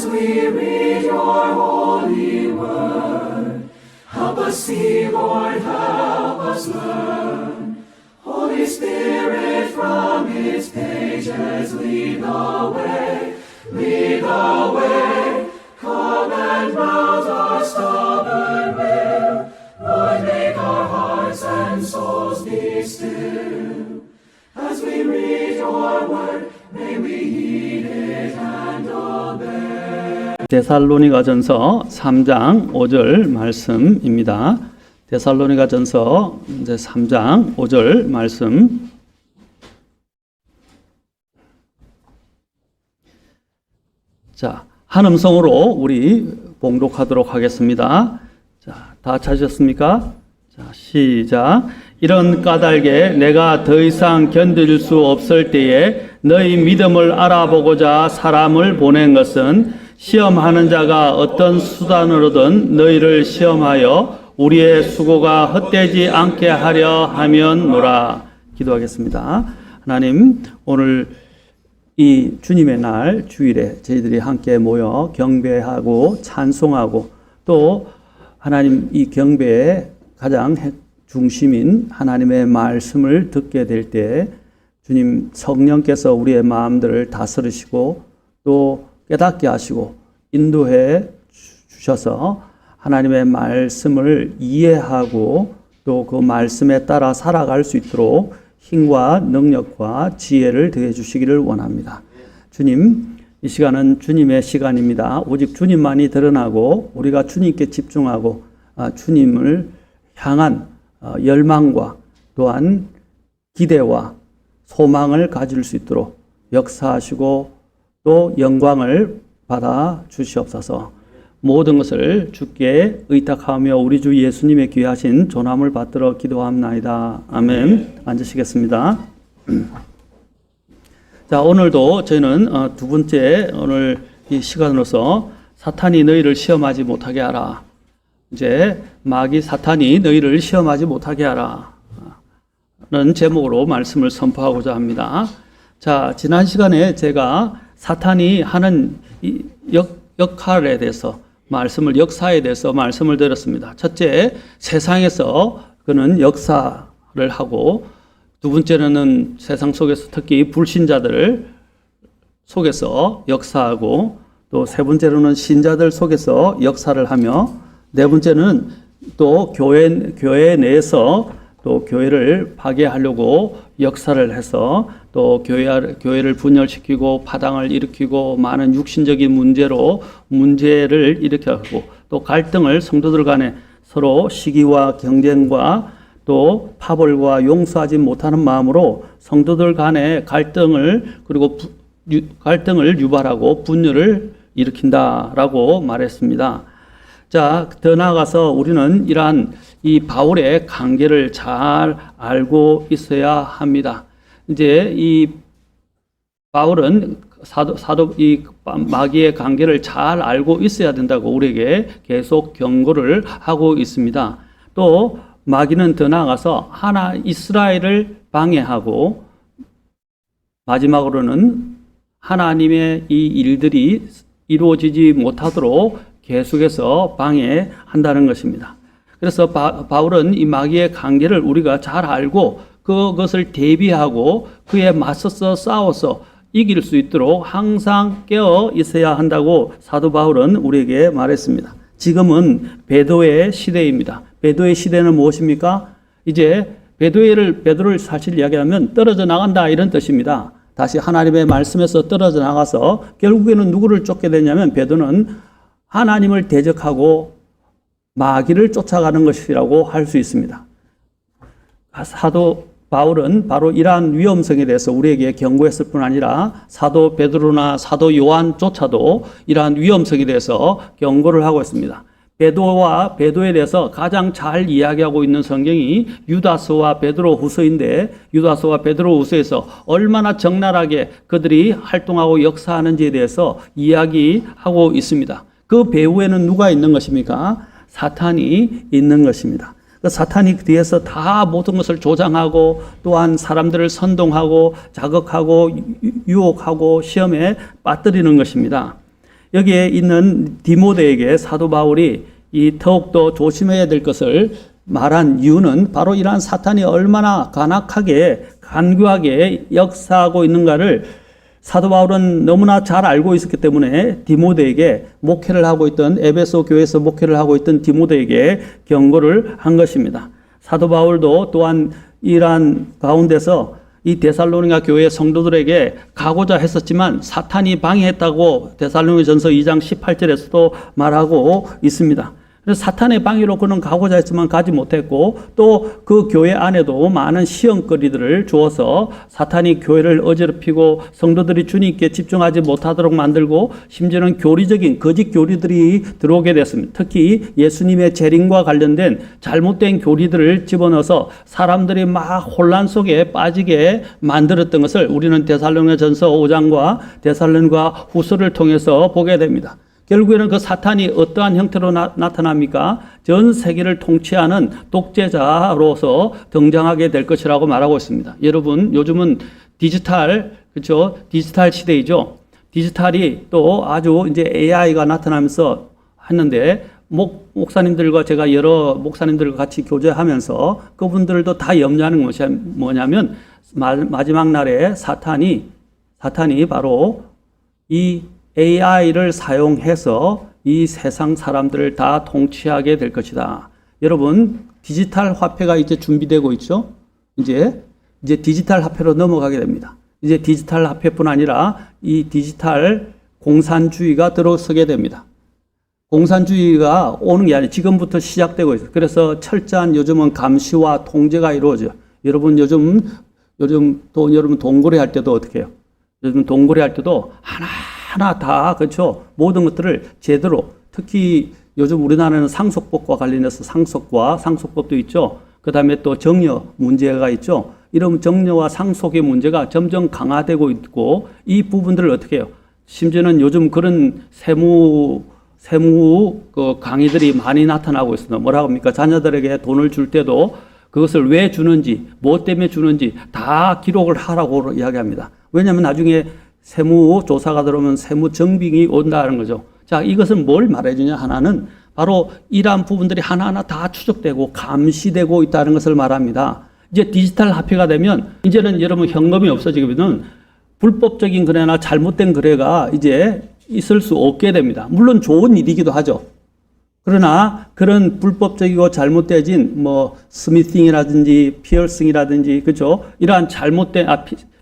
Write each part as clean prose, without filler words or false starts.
we read your holy word. Help us see, Lord, help us learn. Holy Spirit, from its pages lead the way, lead the way. Come and rouse our stubborn will. Lord, make our hearts and souls be still. As we read your word, may we heed it and obey. 데살로니가전서 3장 5절 말씀입니다. 데살로니가전서 3장 5절 말씀. 자, 한 음성으로 우리 봉독하도록 하겠습니다. 자, 다 찾으셨습니까? 자, 시작. 이런 까닭에 내가 더 이상 견딜 수 없을 때에 너희 믿음을 알아보고자 사람을 보낸 것은 시험하는 자가 어떤 수단으로든 너희를 시험하여 우리의 수고가 헛되지 않게 하려 함이었노라. 기도하겠습니다. 하나님, 오늘 이 주님의 날 주일에 저희들이 함께 모여 경배하고 찬송하고 또 하나님 이 경배의 가장 중심인 하나님의 말씀을 듣게 될 때 주님 성령께서 우리의 마음들을 다스리시고 또 깨닫게 하시고 인도해 주셔서 하나님의 말씀을 이해하고 또 그 말씀에 따라 살아갈 수 있도록 힘과 능력과 지혜를 더해 주시기를 원합니다. 주님, 이 시간은 주님의 시간입니다. 오직 주님만이 드러나고 우리가 주님께 집중하고 주님을 향한 열망과 또한 기대와 소망을 가질 수 있도록 역사하시고 또 영광을 받아 주시옵소서. 모든 것을 주께 의탁하며 우리 주 예수님의 귀하신 존함을 받들어 기도합나이다. 아멘. 앉으시겠습니다. 자, 오늘도 저희는 두 번째 오늘 이 시간으로서 사탄이 너희를 시험하지 못하게 하라. 이제 마귀 사탄이 너희를 시험하지 못하게 하라. 는 제목으로 말씀을 선포하고자 합니다. 자, 지난 시간에 제가 사탄이 하는 역할에 대해서 역사에 대해서 말씀을 드렸습니다. 첫째, 세상에서 그는 역사를 하고 두 번째는 세상 속에서 특히 불신자들 속에서 역사하고 또 세 번째로는 신자들 속에서 역사를 하며 네 번째는 또 교회 내에서 또 교회를 파괴하려고 역사를 해서 또 교회를 분열시키고 파당을 일으키고 많은 육신적인 문제를 일으켜고 또 갈등을 성도들 간에 서로 시기와 경쟁과 또 파벌과 용서하지 못하는 마음으로 성도들 간의 갈등을 유발하고 분열을 일으킨다라고 말했습니다. 자, 더 나아가서 우리는 이러한 이 바울의 관계를 잘 알고 있어야 합니다. 이제 이 바울은 이 마귀의 관계를 잘 알고 있어야 된다고 우리에게 계속 경고를 하고 있습니다. 또 마귀는 더 나아가서 이스라엘을 방해하고 마지막으로는 하나님의 이 일들이 이루어지지 못하도록 계속해서 방해한다는 것입니다. 그래서 바울은 이 마귀의 관계를 우리가 잘 알고 그것을 대비하고 그에 맞서서 싸워서 이길 수 있도록 항상 깨어 있어야 한다고 사도 바울은 우리에게 말했습니다. 지금은 배도의 시대입니다. 배도의 시대는 무엇입니까? 이제 베드로를 사실 이야기하면 떨어져 나간다 이런 뜻입니다. 다시 하나님의 말씀에서 떨어져 나가서 결국에는 누구를 쫓게 되냐면 베드로는 하나님을 대적하고 마귀를 쫓아가는 것이라고 할 수 있습니다. 사도 바울은 바로 이러한 위험성에 대해서 우리에게 경고했을 뿐 아니라 사도 베드로나 사도 요한조차도 이러한 위험성에 대해서 경고를 하고 있습니다. 베드로에 대해서 가장 잘 이야기하고 있는 성경이 유다서와 베드로 후서인데 유다서와 베드로 후서에서 얼마나 적나라하게 그들이 활동하고 역사하는지에 대해서 이야기하고 있습니다. 그 배후에는 누가 있는 것입니까? 사탄이 있는 것입니다. 사탄이 뒤에서 다 모든 것을 조장하고 또한 사람들을 선동하고 자극하고 유혹하고 시험에 빠뜨리는 것입니다. 여기에 있는 디모데에게 사도 바울이 이 더욱더 조심해야 될 것을 말한 이유는 바로 이러한 사탄이 얼마나 간악하게 간교하게 역사하고 있는가를 사도 바울은 너무나 잘 알고 있었기 때문에 디모데에게 목회를 하고 있던 에베소 교회에서 목회를 하고 있던 디모데에게 경고를 한 것입니다. 사도 바울도 또한 이러한 가운데서 이 데살로니가 교회 성도들에게 가고자 했었지만 사탄이 방해했다고 데살로니가전서 2장 18절에서도 말하고 있습니다. 그래서 사탄의 방해로 그는 가고자 했지만 가지 못했고 또 그 교회 안에도 많은 시험거리들을 주어서 사탄이 교회를 어지럽히고 성도들이 주님께 집중하지 못하도록 만들고 심지어는 교리적인 거짓 교리들이 들어오게 됐습니다. 특히 예수님의 재림과 관련된 잘못된 교리들을 집어넣어서 사람들이 막 혼란 속에 빠지게 만들었던 것을 우리는 데살로니가전서 5장과 데살로니가 후서를 통해서 보게 됩니다. 결국에는 그 사탄이 어떠한 형태로 나타납니까? 전 세계를 통치하는 독재자로서 등장하게 될 것이라고 말하고 있습니다. 여러분, 요즘은 디지털, 그렇죠? 디지털 시대이죠. 디지털이 또 아주 이제 AI가 나타나면서 했는데, 목사님들과 제가 여러 목사님들과 같이 교제하면서 그분들도 다 염려하는 것이 뭐냐면, 마지막 날에 사탄이 바로 이 AI를 사용해서 이 세상 사람들을 다 통치하게 될 것이다. 여러분, 디지털 화폐가 이제 준비되고 있죠? 이제 디지털 화폐로 넘어가게 됩니다. 이제 디지털 화폐뿐 아니라 이 디지털 공산주의가 들어서게 됩니다. 공산주의가 오는 게 아니라 지금부터 시작되고 있어요. 그래서 철저한 요즘은 감시와 통제가 이루어져요. 여러분, 요즘 또 여러분 동거래 할 때도 어떻게 해요? 요즘 동거래 할 때도 하나 다, 그렇죠. 모든 것들을 제대로, 특히 요즘 우리나라는 상속법과 관련해서 상속법도 있죠. 그 다음에 또 정려 문제가 있죠. 이런 정려와 상속의 문제가 점점 강화되고 있고, 이 부분들을 어떻게 해요? 심지어는 요즘 그런 세무 그 강의들이 많이 나타나고 있습니다. 뭐라고 합니까? 자녀들에게 돈을 줄 때도 그것을 왜 주는지, 뭐 때문에 주는지 다 기록을 하라고 이야기합니다. 왜냐하면 나중에 세무조사가 들어오면 세무정빙이 온다는 거죠. 자, 이것은 뭘 말해주냐? 하나는 바로 이러한 부분들이 하나하나 다 추적되고 감시되고 있다는 것을 말합니다. 이제 디지털 화폐가 되면 이제는 여러분 현금이 없어지면 불법적인 거래나 잘못된 거래가 이제 있을 수 없게 됩니다. 물론 좋은 일이기도 하죠. 그러나 그런 불법적이고 잘못되진 스미싱이라든지 피어싱이라든지 그죠? 이러한 잘못된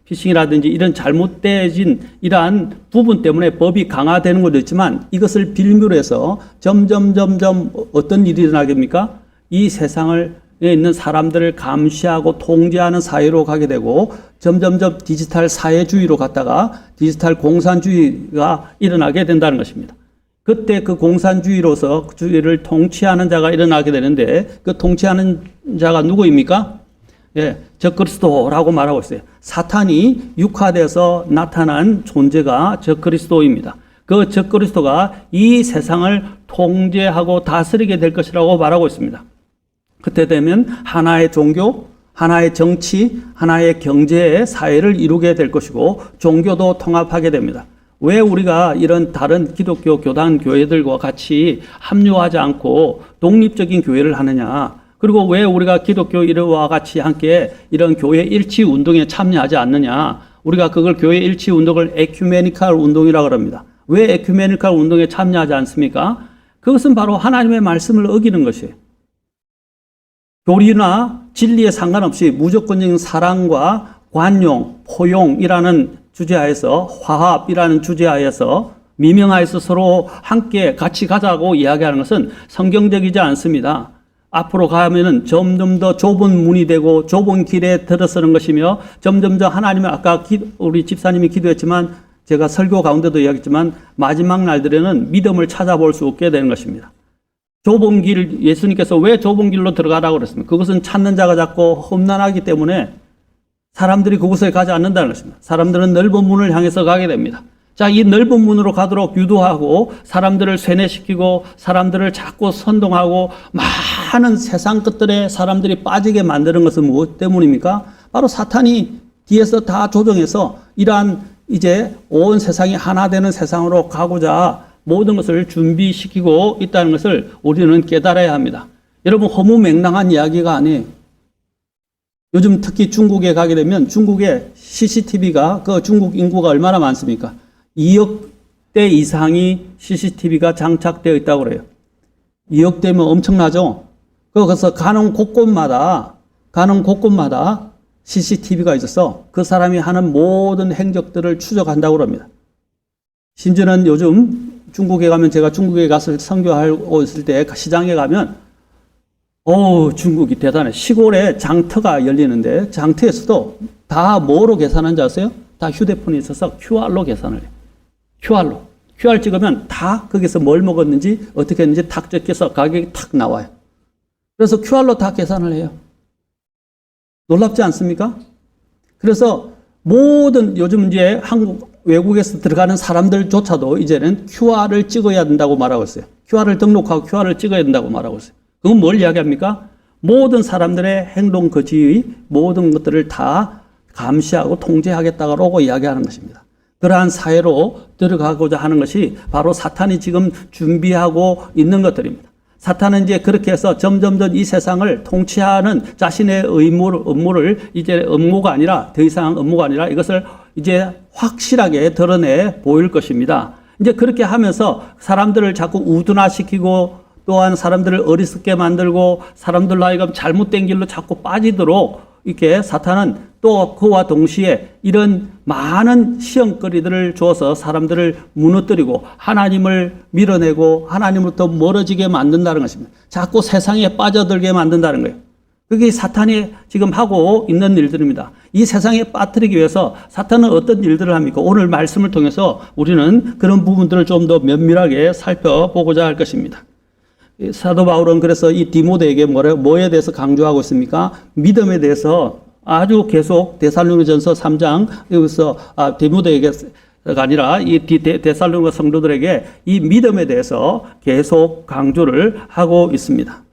피싱이라든지 이런 잘못되진 이러한 부분 때문에 법이 강화되는 것도 있지만 이것을 빌미로 해서 점점 어떤 일이 일어나겠습니까? 이 세상에 있는 사람들을 감시하고 통제하는 사회로 가게 되고 점점 디지털 사회주의로 갔다가 디지털 공산주의가 일어나게 된다는 것입니다. 그때 그 공산주의로서 그 주의를 통치하는 자가 일어나게 되는데 그 통치하는 자가 누구입니까? 예, 적그리스도라고 말하고 있어요. 사탄이 육화돼서 나타난 존재가 적그리스도입니다. 그 적그리스도가 이 세상을 통제하고 다스리게 될 것이라고 말하고 있습니다. 그때 되면 하나의 종교, 하나의 정치, 하나의 경제 사회를 이루게 될 것이고 종교도 통합하게 됩니다. 왜 우리가 이런 다른 기독교 교단 교회들과 같이 합류하지 않고 독립적인 교회를 하느냐? 그리고 왜 우리가 기독교 이와 같이 함께 이런 교회 일치 운동에 참여하지 않느냐? 우리가 그걸 교회 일치 운동을 에큐메니칼 운동이라고 합니다. 왜 에큐메니칼 운동에 참여하지 않습니까? 그것은 바로 하나님의 말씀을 어기는 것이에요. 교리나 진리에 상관없이 무조건적인 사랑과 관용, 포용이라는 주제하에서 화합이라는 주제하에서 미명하에서 서로 함께 같이 가자고 이야기하는 것은 성경적이지 않습니다. 앞으로 가면은 점점 더 좁은 문이 되고 좁은 길에 들어서는 것이며 점점 더 하나님은 아까 우리 집사님이 기도했지만 제가 설교 가운데도 이야기했지만 마지막 날들에는 믿음을 찾아볼 수 없게 되는 것입니다. 좁은 길, 예수님께서 왜 좁은 길로 들어가라고 그랬습니까? 그것은 찾는 자가 작고 험난하기 때문에 사람들이 그곳에 가지 않는다는 것입니다. 사람들은 넓은 문을 향해서 가게 됩니다. 자, 이 넓은 문으로 가도록 유도하고 사람들을 세뇌시키고 사람들을 자꾸 선동하고 많은 세상 것들에 사람들이 빠지게 만드는 것은 무엇 때문입니까? 바로 사탄이 뒤에서 다 조정해서 이러한 이제 온 세상이 하나 되는 세상으로 가고자 모든 것을 준비시키고 있다는 것을 우리는 깨달아야 합니다. 여러분, 허무맹랑한 이야기가 아니에요. 요즘 특히 중국에 가게 되면 중국의 CCTV가, 그 중국 인구가 얼마나 많습니까? 2억 대 이상이 CCTV가 장착되어 있다고 그래요. 2억 대면 엄청나죠? 그래서 가는 곳곳마다 CCTV가 있어서 그 사람이 하는 모든 행적들을 추적한다고 합니다. 심지어는 요즘 중국에 가면, 제가 중국에 가서 선교하고 있을 때 시장에 가면 중국이 대단해. 시골에 장터가 열리는데 장터에서도 다 뭐로 계산하는지 아세요? 다 휴대폰이 있어서 QR로 계산을 해요. QR 찍으면 다 거기서 뭘 먹었는지 어떻게 했는지 탁 적혀서 가격이 탁 나와요. 그래서 QR로 다 계산을 해요. 놀랍지 않습니까? 그래서 모든 요즘 이제 외국에서 들어가는 사람들조차도 이제는 QR을 찍어야 된다고 말하고 있어요. QR을 등록하고 QR을 찍어야 된다고 말하고 있어요. 그건 뭘 이야기합니까? 모든 사람들의 행동 거지의 모든 것들을 다 감시하고 통제하겠다고 이야기하는 것입니다. 그러한 사회로 들어가고자 하는 것이 바로 사탄이 지금 준비하고 있는 것들입니다. 사탄은 이제 그렇게 해서 점점점 이 세상을 통치하는 자신의 업무를 이제 업무가 아니라, 더 이상 업무가 아니라 이것을 이제 확실하게 드러내 보일 것입니다. 이제 그렇게 하면서 사람들을 자꾸 우둔화시키고 또한 사람들을 어리석게 만들고 사람들로 하여금 잘못된 길로 자꾸 빠지도록 이렇게 사탄은 또 그와 동시에 이런 많은 시험거리들을 주어서 사람들을 무너뜨리고 하나님을 밀어내고 하나님으로부터 멀어지게 만든다는 것입니다. 자꾸 세상에 빠져들게 만든다는 거예요. 그게 사탄이 지금 하고 있는 일들입니다. 이 세상에 빠뜨리기 위해서 사탄은 어떤 일들을 합니까? 오늘 말씀을 통해서 우리는 그런 부분들을 좀 더 면밀하게 살펴보고자 할 것입니다. 사도 바울은 그래서 이 디모데에게 뭐에 대해서 강조하고 있습니까? 믿음에 대해서 아주 계속 데살로니가전서 3장 여기서 디모데에게가 아니라 이 데살로니가 성도들에게 이 믿음에 대해서 계속 강조를 하고 있습니다.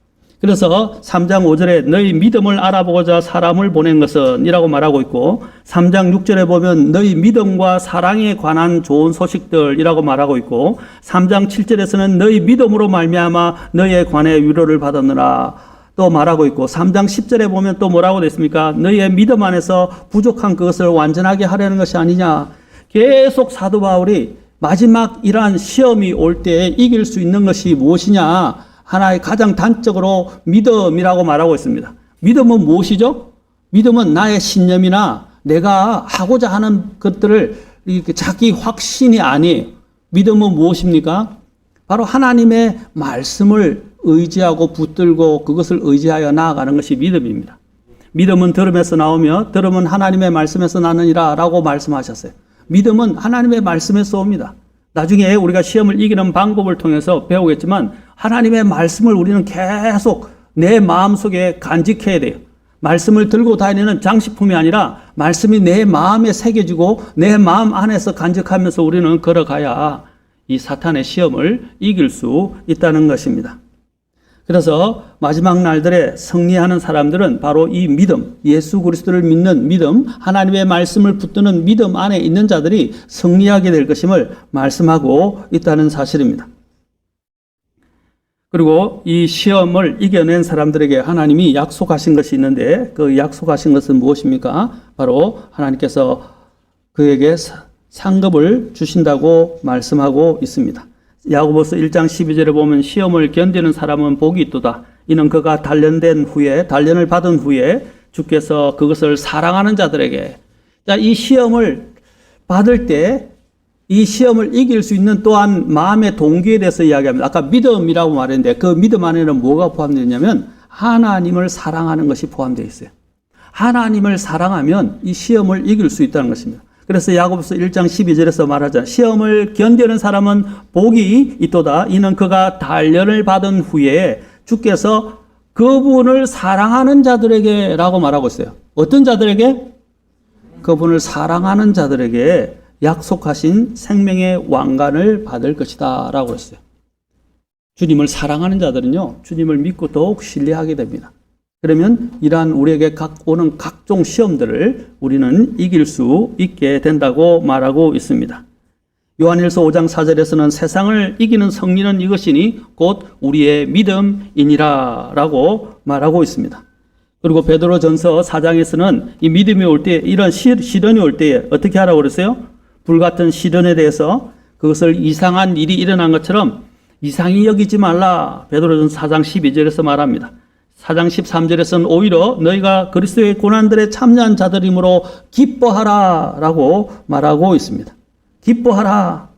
그래서 3장 5절에 너희 믿음을 알아보고자 사람을 보낸 것은 이라고 말하고 있고 3장 6절에 보면 너희 믿음과 사랑에 관한 좋은 소식들이라고 말하고 있고 3장 7절에서는 너희 믿음으로 말미암아 너희에 관해 위로를 받았느라 또 말하고 있고 3장 10절에 보면 또 뭐라고 되어 있습니까? 너희의 믿음 안에서 부족한 그것을 완전하게 하려는 것이 아니냐. 계속 사도 바울이 마지막 이러한 시험이 올 때 이길 수 있는 것이 무엇이냐. 하나의 가장 단적으로 믿음이라고 말하고 있습니다. 믿음은 무엇이죠? 믿음은 나의 신념이나 내가 하고자 하는 것들을 이렇게 자기 확신이 아니에요. 믿음은 무엇입니까? 바로 하나님의 말씀을 의지하고 붙들고 그것을 의지하여 나아가는 것이 믿음입니다. 믿음은 들음에서 나오며 들음은 하나님의 말씀에서 나느니라 라고 말씀하셨어요. 믿음은 하나님의 말씀에서 옵니다. 나중에 우리가 시험을 이기는 방법을 통해서 배우겠지만 하나님의 말씀을 우리는 계속 내 마음속에 간직해야 돼요. 말씀을 들고 다니는 장식품이 아니라 말씀이 내 마음에 새겨지고 내 마음 안에서 간직하면서 우리는 걸어가야 이 사탄의 시험을 이길 수 있다는 것입니다. 그래서 마지막 날들에 승리하는 사람들은 바로 이 믿음, 예수 그리스도를 믿는 믿음, 하나님의 말씀을 붙드는 믿음 안에 있는 자들이 승리하게 될 것임을 말씀하고 있다는 사실입니다. 그리고 이 시험을 이겨낸 사람들에게 하나님이 약속하신 것이 있는데 그 약속하신 것은 무엇입니까? 바로 하나님께서 그에게 상급을 주신다고 말씀하고 있습니다. 야고보서 1장 12절에 보면 시험을 견디는 사람은 복이 있도다. 이는 그가 단련을 받은 후에 주께서 그것을 사랑하는 자들에게. 자, 이 시험을 받을 때 이 시험을 이길 수 있는 또한 마음의 동기에 대해서 이야기합니다. 아까 믿음이라고 말했는데 그 믿음 안에는 뭐가 포함되어 있냐면 하나님을 사랑하는 것이 포함되어 있어요. 하나님을 사랑하면 이 시험을 이길 수 있다는 것입니다. 그래서 야고보서 1장 12절에서 말하잖아요. 시험을 견디는 사람은 복이 있도다. 이는 그가 단련을 받은 후에 주께서 그분을 사랑하는 자들에게 라고 말하고 있어요. 어떤 자들에게? 그분을 사랑하는 자들에게 약속하신 생명의 왕관을 받을 것이다 라고 했어요. 주님을 사랑하는 자들은요, 주님을 믿고 더욱 신뢰하게 됩니다. 그러면 이러한 우리에게 오는 각종 시험들을 우리는 이길 수 있게 된다고 말하고 있습니다. 요한일서 5장 4절에서는 세상을 이기는 승리는 이것이니 곧 우리의 믿음이니라 라고 말하고 있습니다. 그리고 베드로전서 4장에서는 이 믿음이 올 때, 이런 시련이 올 때에 어떻게 하라고 그랬어요? 불같은 시련에 대해서 그것을 이상한 일이 일어난 것처럼 이상히 여기지 말라. 베드로전서 4장 12절에서 말합니다. 4장 13절에서는 오히려 너희가 그리스도의 고난들에 참여한 자들이므로 기뻐하라 라고 말하고 있습니다. 기뻐하라.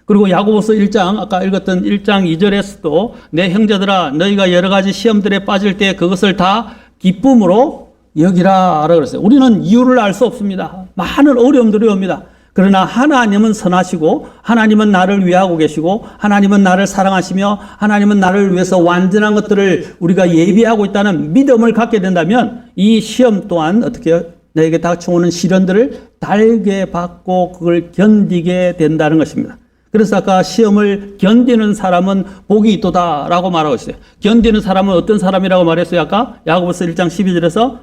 그리고 야고보서 1장, 아까 읽었던 1장 2절에서도 내 형제들아 너희가 여러 가지 시험들에 빠질 때 그것을 다 기쁨으로 여기라 라고 그랬어요. 우리는 이유를 알 수 없습니다. 많은 어려움들이 옵니다. 그러나 하나님은 선하시고 하나님은 나를 위하고 계시고 하나님은 나를 사랑하시며 하나님은 나를 위해서 완전한 것들을 우리가 예비하고 있다는 믿음을 갖게 된다면 이 시험 또한 어떻게 내게 닥쳐오는 시련들을 달게 받고 그걸 견디게 된다는 것입니다. 그래서 아까 시험을 견디는 사람은 복이 있도다라고 말하고 있어요. 견디는 사람은 어떤 사람이라고 말했어요? 아까 야고보서 1장 12절에서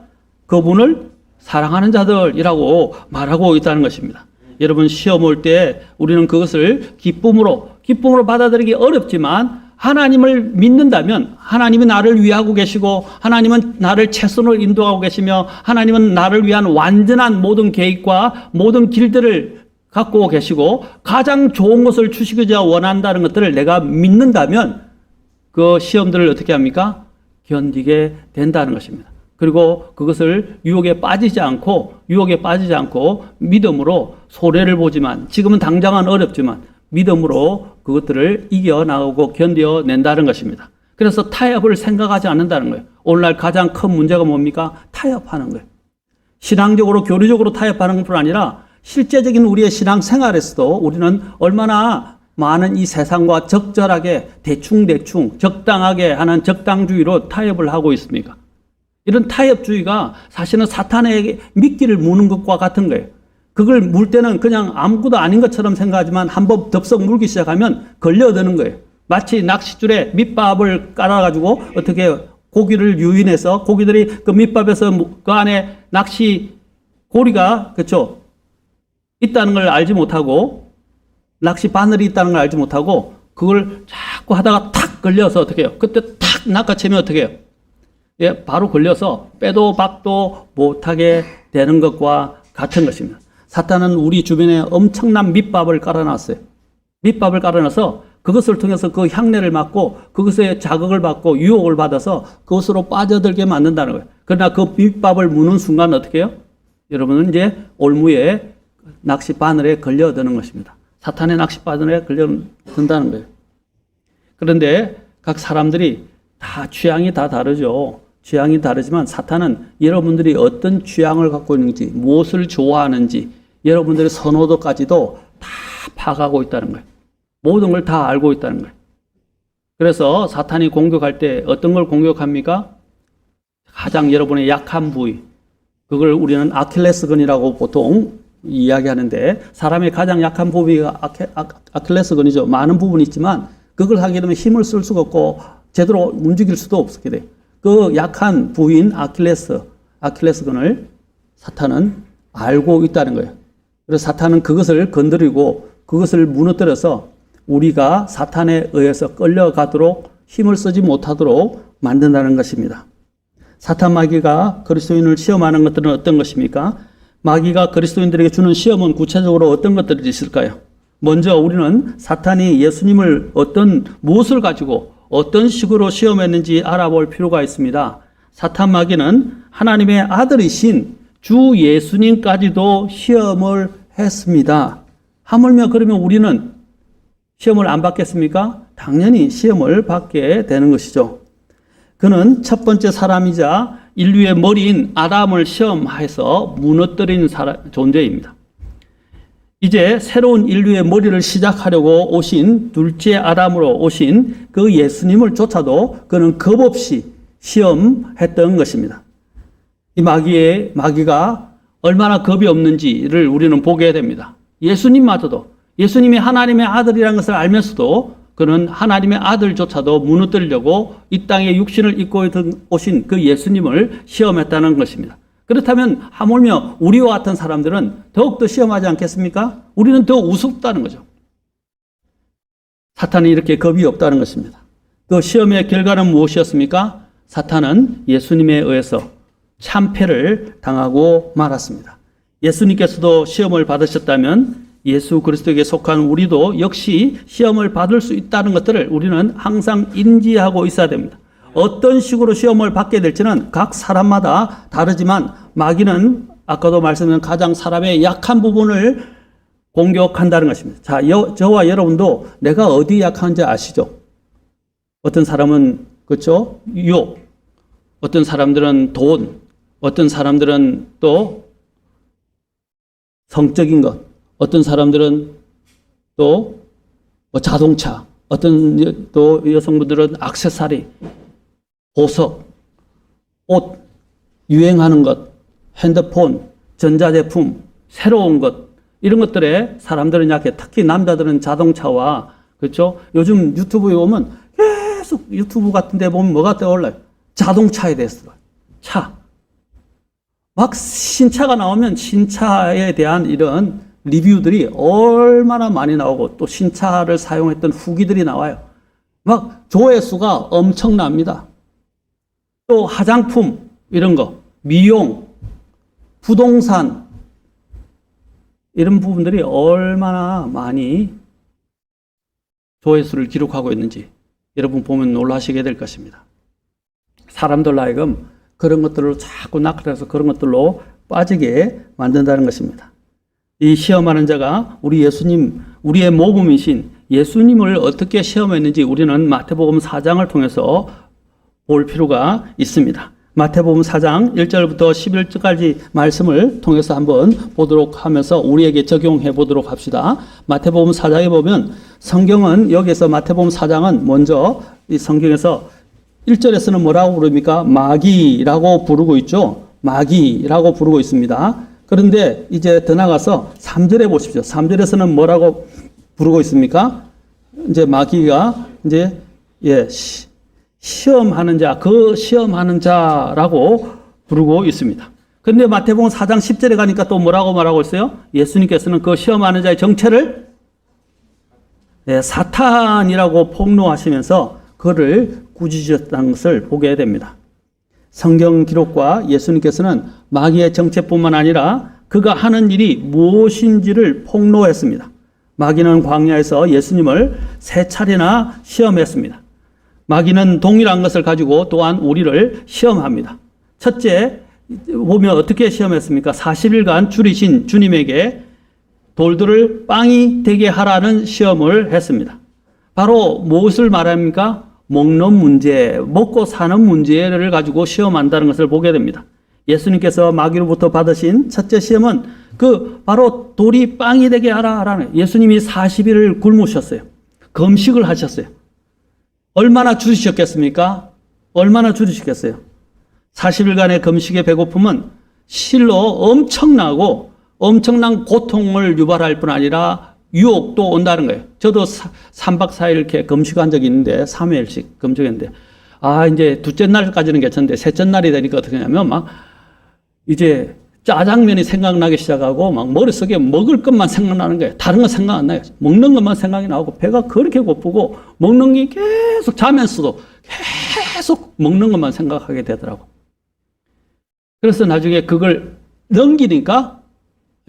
그분을 사랑하는 자들이라고 말하고 있다는 것입니다. 여러분 시험 올 때 우리는 그것을 기쁨으로 받아들이기 어렵지만 하나님을 믿는다면 하나님이 나를 위하고 계시고 하나님은 나를 최선으로 인도하고 계시며 하나님은 나를 위한 완전한 모든 계획과 모든 길들을 갖고 계시고 가장 좋은 것을 주시고자 원한다는 것들을 내가 믿는다면 그 시험들을 어떻게 합니까? 견디게 된다는 것입니다. 그리고 그것을 유혹에 빠지지 않고 믿음으로 소래를 보지만 지금은 당장은 어렵지만 믿음으로 그것들을 이겨나가고 견뎌낸다는 것입니다. 그래서 타협을 생각하지 않는다는 거예요. 오늘날 가장 큰 문제가 뭡니까? 타협하는 거예요. 신앙적으로 교리적으로 타협하는 것뿐 아니라 실제적인 우리의 신앙생활에서도 우리는 얼마나 많은 이 세상과 적절하게 대충 적당하게 하는 적당주의로 타협을 하고 있습니까? 이런 타협주의가 사실은 사탄에게 미끼를 무는 것과 같은 거예요. 그걸 물 때는 그냥 아무것도 아닌 것처럼 생각하지만 한번 덥석 물기 시작하면 걸려드는 거예요. 마치 낚싯줄에 밑밥을 깔아가지고 어떻게 고기를 유인해서 고기들이 그 밑밥에서 그 안에 낚시 고리가 그렇죠 있다는 걸 알지 못하고 낚시 바늘이 있다는 걸 알지 못하고 그걸 자꾸 하다가 탁 걸려서 어떻게 해요? 그때 탁 낚아채면 어떻게 해요? 예, 바로 걸려서 빼도 박도 못하게 되는 것과 같은 것입니다. 사탄은 우리 주변에 엄청난 밑밥을 깔아놨어요. 밑밥을 깔아놔서 그것을 통해서 그 향내를 맡고 그것에 자극을 받고 유혹을 받아서 그것으로 빠져들게 만든다는 거예요. 그러나 그 밑밥을 무는 순간 어떻게 해요? 여러분은 이제 올무에 낚시 바늘에 걸려드는 것입니다. 사탄의 낚시 바늘에 걸려든다는 거예요. 그런데 각 사람들이 다 취향이 다 다르죠. 취향이 다르지만 사탄은 여러분들이 어떤 취향을 갖고 있는지, 무엇을 좋아하는지, 여러분들의 선호도까지도 다 파악하고 있다는 거예요. 모든 걸 다 알고 있다는 거예요. 그래서 사탄이 공격할 때 어떤 걸 공격합니까? 가장 여러분의 약한 부위. 그걸 우리는 아킬레스건이라고 보통 이야기하는데 사람의 가장 약한 부위가 아킬레스건이죠. 많은 부분이 있지만 그걸 하게 되면 힘을 쓸 수가 없고 제대로 움직일 수도 없게 돼요. 그 약한 부위인 아킬레스건을 사탄은 알고 있다는 거예요. 그래서 사탄은 그것을 건드리고 그것을 무너뜨려서 우리가 사탄에 의해서 끌려가도록 힘을 쓰지 못하도록 만든다는 것입니다. 사탄 마귀가 그리스도인을 시험하는 것들은 어떤 것입니까? 마귀가 그리스도인들에게 주는 시험은 구체적으로 어떤 것들이 있을까요? 먼저 우리는 사탄이 예수님을 무엇을 가지고 어떤 식으로 시험했는지 알아볼 필요가 있습니다. 사탄 마귀는 하나님의 아들이신 주 예수님까지도 시험을 했습니다. 하물며 그러면 우리는 시험을 안 받겠습니까? 당연히 시험을 받게 되는 것이죠. 그는 첫 번째 사람이자 인류의 머리인 아담을 시험해서 무너뜨린 존재입니다. 이제 새로운 인류의 머리를 시작하려고 오신 둘째 아담으로 오신 그 예수님을 쫓아도 그는 겁없이 시험했던 것입니다. 이 마귀가 얼마나 겁이 없는지를 우리는 보게 됩니다. 예수님마저도 예수님이 하나님의 아들이라는 것을 알면서도 그는 하나님의 아들조차도 무너뜨리려고 이 땅에 육신을 입고 오신 그 예수님을 시험했다는 것입니다. 그렇다면 하물며 우리와 같은 사람들은 더욱더 시험하지 않겠습니까? 우리는 더 우습다는 거죠. 사탄이 이렇게 겁이 없다는 것입니다. 그 시험의 결과는 무엇이었습니까? 사탄은 예수님에 의해서 참패를 당하고 말았습니다. 예수님께서도 시험을 받으셨다면 예수 그리스도에게 속한 우리도 역시 시험을 받을 수 있다는 것들을 우리는 항상 인지하고 있어야 됩니다. 어떤 식으로 시험을 받게 될지는 각 사람마다 다르지만 마귀는 아까도 말씀드린 가장 사람의 약한 부분을 공격한다는 것입니다. 자, 저와 여러분도 내가 어디 약한지 아시죠? 어떤 사람은 그렇죠? 유혹, 어떤 사람들은 돈, 어떤 사람들은 또 성적인 것, 어떤 사람들은 또 자동차, 어떤 또 여성분들은 액세서리, 보석, 옷, 유행하는 것, 핸드폰, 전자제품, 새로운 것, 이런 것들에 사람들은 약해. 특히 남자들은 자동차와, 그렇죠? 요즘 유튜브에 보면 계속 유튜브 같은 데 보면 뭐가 떠올라요? 자동차에 대해서. 차. 막 신차가 나오면 신차에 대한 이런 리뷰들이 얼마나 많이 나오고 또 신차를 사용했던 후기들이 나와요. 막 조회수가 엄청납니다. 또 화장품, 이런 거, 미용, 부동산, 이런 부분들이 얼마나 많이 조회수를 기록하고 있는지 여러분 보면 놀라시게 될 것입니다. 사람들 하여금 그런 것들로 자꾸 낙찰해서 그런 것들로 빠지게 만든다는 것입니다. 이 시험하는 자가 우리 예수님, 우리의 모범이신 예수님을 어떻게 시험했는지 우리는 마태복음 4장을 통해서 볼 필요가 있습니다. 마태복음 4장 1절부터 11절까지 말씀을 통해서 한번 보도록 하면서 우리에게 적용해 보도록 합시다. 마태복음 4장에 보면 성경은 여기서 마태복음 4장은 먼저 이 성경에서 1절에서는 뭐라고 부릅니까? 마귀라고 부르고 있죠. 마귀라고 부르고 있습니다. 그런데 이제 더 나가서 3절에 보십시오. 3절에서는 뭐라고 부르고 있습니까? 이제 마귀가 이제 시험하는 자, 그 시험하는 자라고 부르고 있습니다. 그런데 마태복음 4장 10절에 가니까 또 뭐라고 말하고 있어요? 예수님께서는 그 시험하는 자의 정체를 사탄이라고 폭로하시면서 그를 꾸짖으셨다는 것을 보게 됩니다. 성경 기록과 예수님께서는 마귀의 정체뿐만 아니라 그가 하는 일이 무엇인지를 폭로했습니다. 마귀는 광야에서 예수님을 3차례나 시험했습니다. 마귀는 동일한 것을 가지고 또한 우리를 시험합니다. 첫째, 보면 어떻게 시험했습니까? 40일간 줄이신 주님에게 돌들을 빵이 되게 하라는 시험을 했습니다. 바로 무엇을 말합니까? 먹는 문제, 먹고 사는 문제를 가지고 시험한다는 것을 보게 됩니다. 예수님께서 마귀로부터 받으신 첫째 시험은 바로 돌이 빵이 되게 하라라는, 예수님이 40일을 굶으셨어요. 금식을 하셨어요. 얼마나 줄이셨겠습니까? 얼마나 줄이셨겠어요? 40일간의 금식의 배고픔은 실로 엄청난 고통을 유발할 뿐 아니라 유혹도 온다는 거예요. 저도 3박 4일 이렇게 금식한 적이 있는데, 3회일씩 금식했는데, 이제 둘째 날까지는 괜찮은데, 셋째 날이 되니까 어떻게 하냐면, 이제 짜장면이 생각나기 시작하고, 머릿속에 먹을 것만 생각나는 거예요. 다른 건 생각 안 나요. 먹는 것만 생각이 나고, 배가 그렇게 고프고, 먹는 게 계속 자면서도 계속 먹는 것만 생각하게 되더라고. 그래서 나중에 그걸 넘기니까,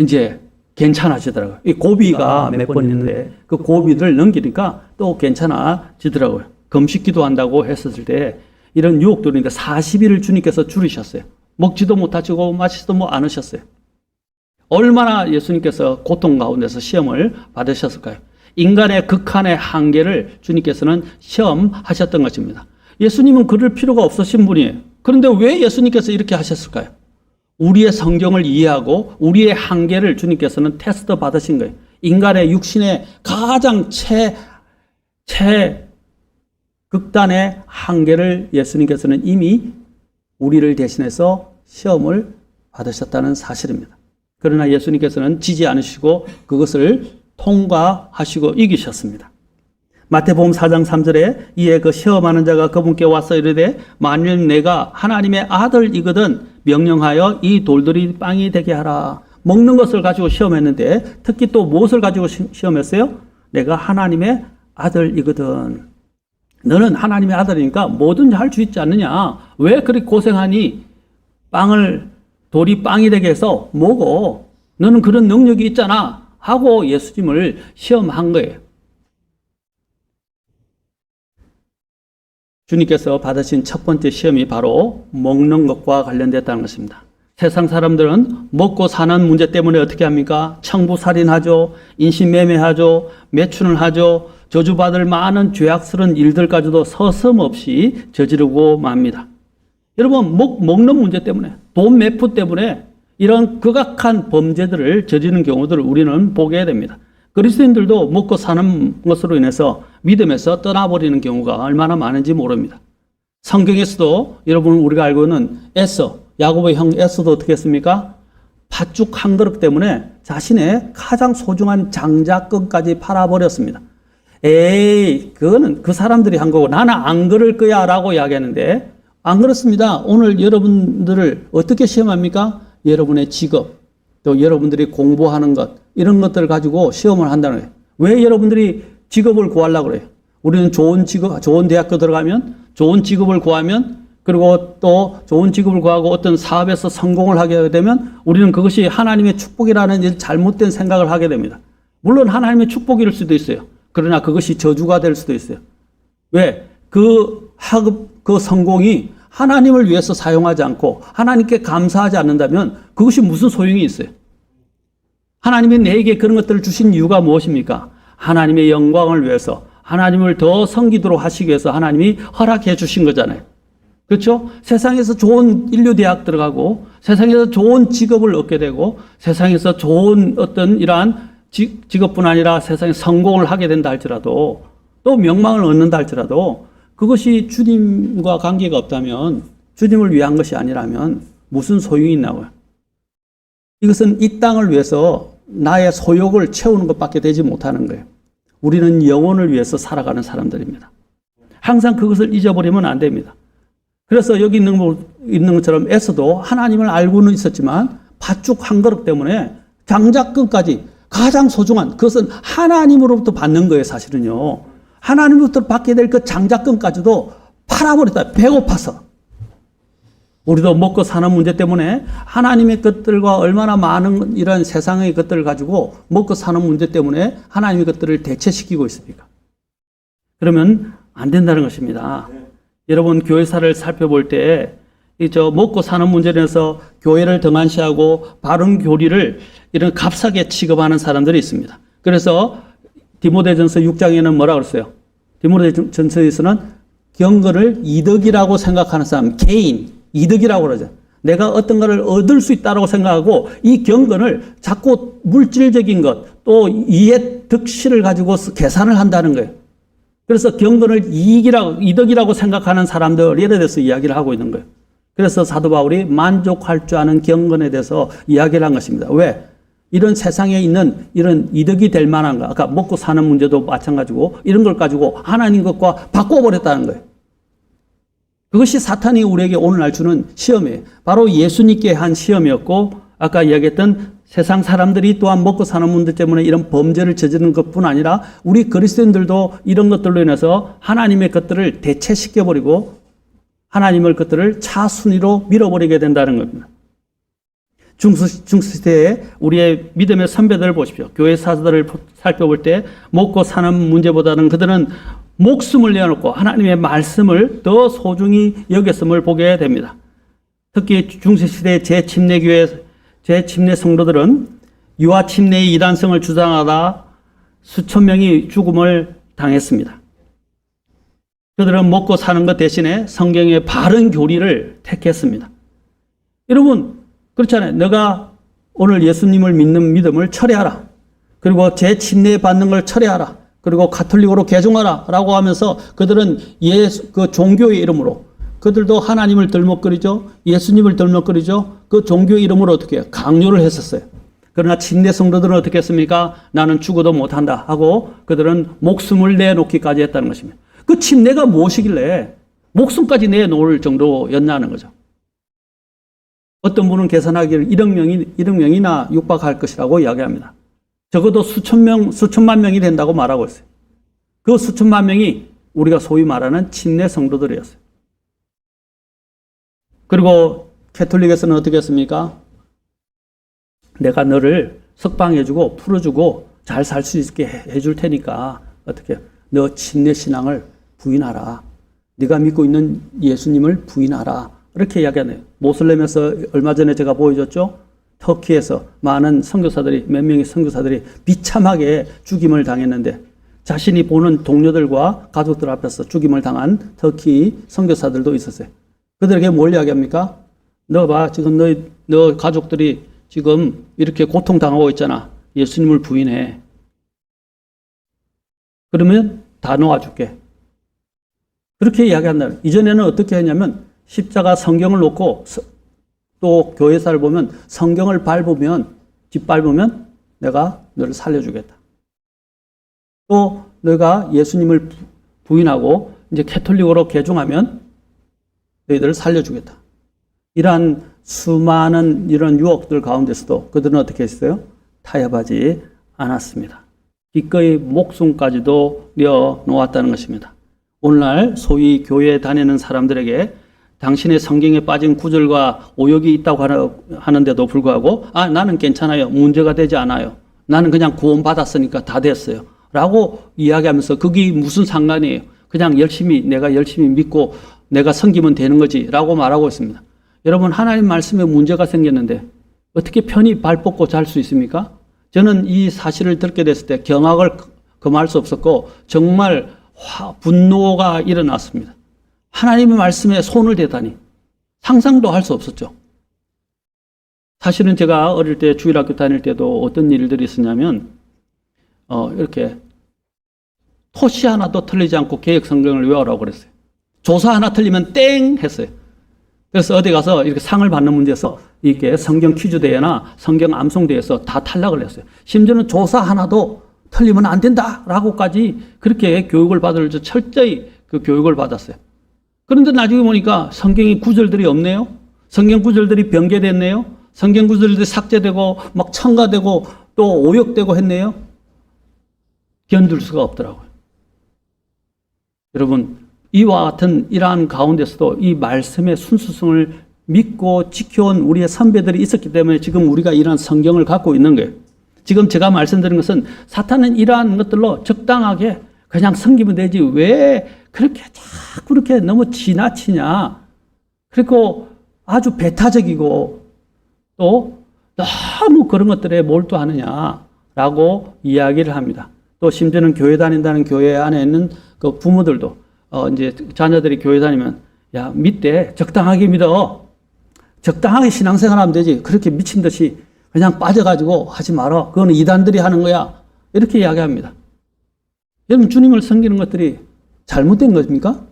이제, 괜찮아지더라고요. 이 고비가 몇 번 있는데 그 고비를 넘기니까 또 괜찮아지더라고요. 금식 기도한다고 했었을 때 이런 유혹들인데 40일을 주님께서 줄이셨어요. 먹지도 못하시고 마시지도 않으셨어요. 얼마나 예수님께서 고통 가운데서 시험을 받으셨을까요? 인간의 극한의 한계를 주님께서는 시험하셨던 것입니다. 예수님은 그럴 필요가 없으신 분이에요. 그런데 왜 예수님께서 이렇게 하셨을까요? 우리의 성경을 이해하고 우리의 한계를 주님께서는 테스트 받으신 거예요. 인간의 육신의 가장 극단의 한계를 예수님께서는 이미 우리를 대신해서 시험을 받으셨다는 사실입니다. 그러나 예수님께서는 지지 않으시고 그것을 통과하시고 이기셨습니다. 마태복음 4장 3절에 이에 그 시험하는 자가 그분께 와서 이르되 만일 내가 하나님의 아들이거든 명령하여 이 돌들이 빵이 되게 하라. 먹는 것을 가지고 시험했는데 특히 또 무엇을 가지고 시험했어요? 내가 하나님의 아들이거든. 너는 하나님의 아들이니까 뭐든지 할 수 있지 않느냐. 왜 그렇게 고생하니? 돌이 빵이 되게 해서 먹어. 너는 그런 능력이 있잖아. 하고 예수님을 시험한 거예요. 주님께서 받으신 첫 번째 시험이 바로 먹는 것과 관련됐다는 것입니다. 세상 사람들은 먹고 사는 문제 때문에 어떻게 합니까? 청부살인하죠. 인신매매하죠. 매춘을 하죠. 저주받을 많은 죄악스러운 일들까지도 서슴없이 저지르고 맙니다. 여러분, 먹는 문제 때문에, 돈 매프 때문에 이런 극악한 범죄들을 저지르는 경우들을 우리는 보게 됩니다. 그리스도인들도 먹고 사는 것으로 인해서 믿음에서 떠나버리는 경우가 얼마나 많은지 모릅니다. 성경에서도 여러분 우리가 알고 있는 에서, 야곱의 형 에서도 어떻게 했습니까? 팥죽 한 그릇 때문에 자신의 가장 소중한 장자권까지 팔아버렸습니다. 에이, 그거는 그 사람들이 한 거고 나는 안 그럴 거야 라고 이야기하는데 안 그렇습니다. 오늘 여러분들을 어떻게 시험합니까? 여러분의 직업, 또 여러분들이 공부하는 것, 이런 것들을 가지고 시험을 한다는 거예요. 왜 여러분들이 직업을 구하려고 그래요? 우리는 좋은 직업, 좋은 대학교 들어가면, 좋은 직업을 구하면, 그리고 또 좋은 직업을 구하고 어떤 사업에서 성공을 하게 되면 우리는 그것이 하나님의 축복이라는 잘못된 생각을 하게 됩니다. 물론 하나님의 축복일 수도 있어요. 그러나 그것이 저주가 될 수도 있어요. 왜? 그 성공이 하나님을 위해서 사용하지 않고 하나님께 감사하지 않는다면 그것이 무슨 소용이 있어요? 하나님이 내게 그런 것들을 주신 이유가 무엇입니까? 하나님의 영광을 위해서, 하나님을 더 섬기도록 하시기 위해서 하나님이 허락해 주신 거잖아요. 그렇죠? 세상에서 좋은 인류대학 들어가고 세상에서 좋은 직업을 얻게 되고 세상에서 좋은 어떤 이러한 직업뿐 아니라 세상에 성공을 하게 된다 할지라도 또 명망을 얻는다 할지라도 그것이 주님과 관계가 없다면, 주님을 위한 것이 아니라면 무슨 소용이 있나고요? 이것은 이 땅을 위해서 나의 소욕을 채우는 것밖에 되지 못하는 거예요. 우리는 영혼을 위해서 살아가는 사람들입니다. 항상 그것을 잊어버리면 안 됩니다. 그래서 여기 있는 것처럼 에서도 하나님을 알고는 있었지만 팥죽 한 그릇 때문에 장자권까지 가장 소중한 그것은 하나님으로부터 받는 거예요. 사실은요. 하나님부터 받게 될 그 장자권까지도 팔아버렸다. 배고파서. 우리도 먹고 사는 문제 때문에 하나님의 것들과 얼마나 많은 이런 세상의 것들을 가지고 먹고 사는 문제 때문에 하나님의 것들을 대체시키고 있습니까? 그러면 안 된다는 것입니다. 여러분 교회사를 살펴볼 때 먹고 사는 문제에 대해서 교회를 등한시하고 바른 교리를 이런 값싸게 취급하는 사람들이 있습니다. 그래서 디모데전서 6장에는 뭐라 그랬어요? 디모데전서에서는 경건을 이득이라고 생각하는 사람, 개인, 이득이라고 그러죠. 내가 어떤 것을 얻을 수 있다고 생각하고 이 경건을 자꾸 물질적인 것, 또 이해 득실을 가지고 계산을 한다는 거예요. 그래서 경건을 이득이라고 생각하는 사람들에 대해서 이야기를 하고 있는 거예요. 그래서 사도 바울이 만족할 줄 아는 경건에 대해서 이야기를 한 것입니다. 왜? 이런 세상에 있는 이런 이득이 될 만한 거, 아까 먹고 사는 문제도 마찬가지고 이런 걸 가지고 하나님 것과 바꿔버렸다는 거예요. 그것이 사탄이 우리에게 오늘날 주는 시험이에요. 바로 예수님께 한 시험이었고 아까 이야기했던 세상 사람들이 또한 먹고 사는 문제 때문에 이런 범죄를 저지르는 것뿐 아니라 우리 그리스도인들도 이런 것들로 인해서 하나님의 것들을 대체시켜버리고 하나님의 것들을 차순위로 밀어버리게 된다는 겁니다. 중시대에 우리의 믿음의 선배들을 보십시오. 교회 사도들을 살펴볼 때 먹고 사는 문제보다는 그들은 목숨을 내어놓고 하나님의 말씀을 더 소중히 여겼음을 보게 됩니다. 특히 중세시대 제침례교회, 제침례 성도들은 유아 침례의 이단성을 주장하다 수천 명이 죽음을 당했습니다. 그들은 먹고 사는 것 대신에 성경의 바른 교리를 택했습니다. 여러분, 그렇잖아요. 너가 오늘 예수님을 믿는 믿음을 철회하라. 그리고 제침례 받는 걸 철회하라. 그리고 가톨릭으로 개종하라. 라고 하면서 그들은 그 종교의 이름으로 그들도 하나님을 덜먹거리죠. 예수님을 덜먹거리죠. 그 종교의 이름으로 어떻게 해요? 강요를 했었어요. 그러나 침례 성도들은 어떻게 했습니까? 나는 죽어도 못한다 하고 그들은 목숨을 내놓기까지 했다는 것입니다. 그 침례가 무엇이길래 목숨까지 내놓을 정도였냐는 거죠. 어떤 분은 계산하기를 1억 명이나 육박할 것이라고 이야기합니다. 적어도 수천만 명이 된다고 말하고 있어요. 그 수천만 명이 우리가 소위 말하는 침례 성도들이었어요. 그리고 캐톨릭에서는 어떻게 했습니까? 내가 너를 석방해주고 풀어주고 잘 살 수 있게 해줄 테니까 어떻게 너 침례 신앙을 부인하라. 네가 믿고 있는 예수님을 부인하라. 이렇게 이야기하네요. 모슬렘에서 얼마 전에 제가 보여줬죠. 터키에서 많은 선교사들이 몇 명의 선교사들이 비참하게 죽임을 당했는데 자신이 보는 동료들과 가족들 앞에서 죽임을 당한 터키 선교사들도 있었어요. 그들에게 뭘 이야기합니까? 너 봐, 지금 너 가족들이 지금 이렇게 고통당하고 있잖아. 예수님을 부인해. 그러면 다 놓아줄게. 그렇게 이야기한다. 이전에는 어떻게 했냐면 십자가 성경을 놓고 또 교회사를 보면 성경을 짓밟으면 내가 너를 살려주겠다. 또 너가 예수님을 부인하고 이제 캐톨릭으로 개종하면 너희들을 살려주겠다. 이러한 수많은 이런 유혹들 가운데서도 그들은 어떻게 했어요? 타협하지 않았습니다. 기꺼이 목숨까지도 내어놓았다는 것입니다. 오늘날 소위 교회에 다니는 사람들에게 당신의 성경에 빠진 구절과 오역이 있다고 하는데도 불구하고 나는 괜찮아요. 문제가 되지 않아요. 나는 그냥 구원받았으니까 다 됐어요. 라고 이야기하면서 그게 무슨 상관이에요. 그냥 내가 열심히 믿고 내가 섬기면 되는 거지 라고 말하고 있습니다. 여러분, 하나님 말씀에 문제가 생겼는데 어떻게 편히 발 뻗고 잘 수 있습니까? 저는 이 사실을 듣게 됐을 때 경악을 금할 수 없었고 정말 분노가 일어났습니다. 하나님의 말씀에 손을 대다니 상상도 할 수 없었죠. 사실은 제가 어릴 때 주일학교 다닐 때도 어떤 일들이 있었냐면 이렇게 토시 하나도 틀리지 않고 개역 성경을 외우라고 그랬어요. 조사 하나 틀리면 땡 했어요. 그래서 어디 가서 이렇게 상을 받는 문제에서 이렇게 성경 퀴즈 대회나 성경 암송 대회에서 다 탈락을 했어요. 심지어는 조사 하나도 틀리면 안 된다라고까지 그렇게 교육을 받으면서 철저히 그 교육을 받았어요. 그런데 나중에 보니까 성경의 구절들이 없네요. 성경 구절들이 변개됐네요. 성경 구절들이 삭제되고 막 첨가되고 또 오역되고 했네요. 견딜 수가 없더라고요. 여러분, 이와 같은 이러한 가운데서도 이 말씀의 순수성을 믿고 지켜온 우리의 선배들이 있었기 때문에 지금 우리가 이러한 성경을 갖고 있는 거예요. 지금 제가 말씀드린 것은 사탄은 이러한 것들로 적당하게 그냥 섬기면 되지 왜 그렇게 자꾸 그렇게 너무 지나치냐. 그리고 아주 배타적이고 또 너무 그런 것들에 몰두하느냐라고 이야기를 합니다. 또 심지어는 교회 다닌다는 교회 안에 있는 그 부모들도 이제 자녀들이 교회 다니면 야, 믿되 적당하게 믿어. 적당하게 신앙생활 하면 되지. 그렇게 미친 듯이 그냥 빠져가지고 하지 마라. 그거는 이단들이 하는 거야. 이렇게 이야기합니다. 여러분, 주님을 섬기는 것들이 잘못된 것입니까?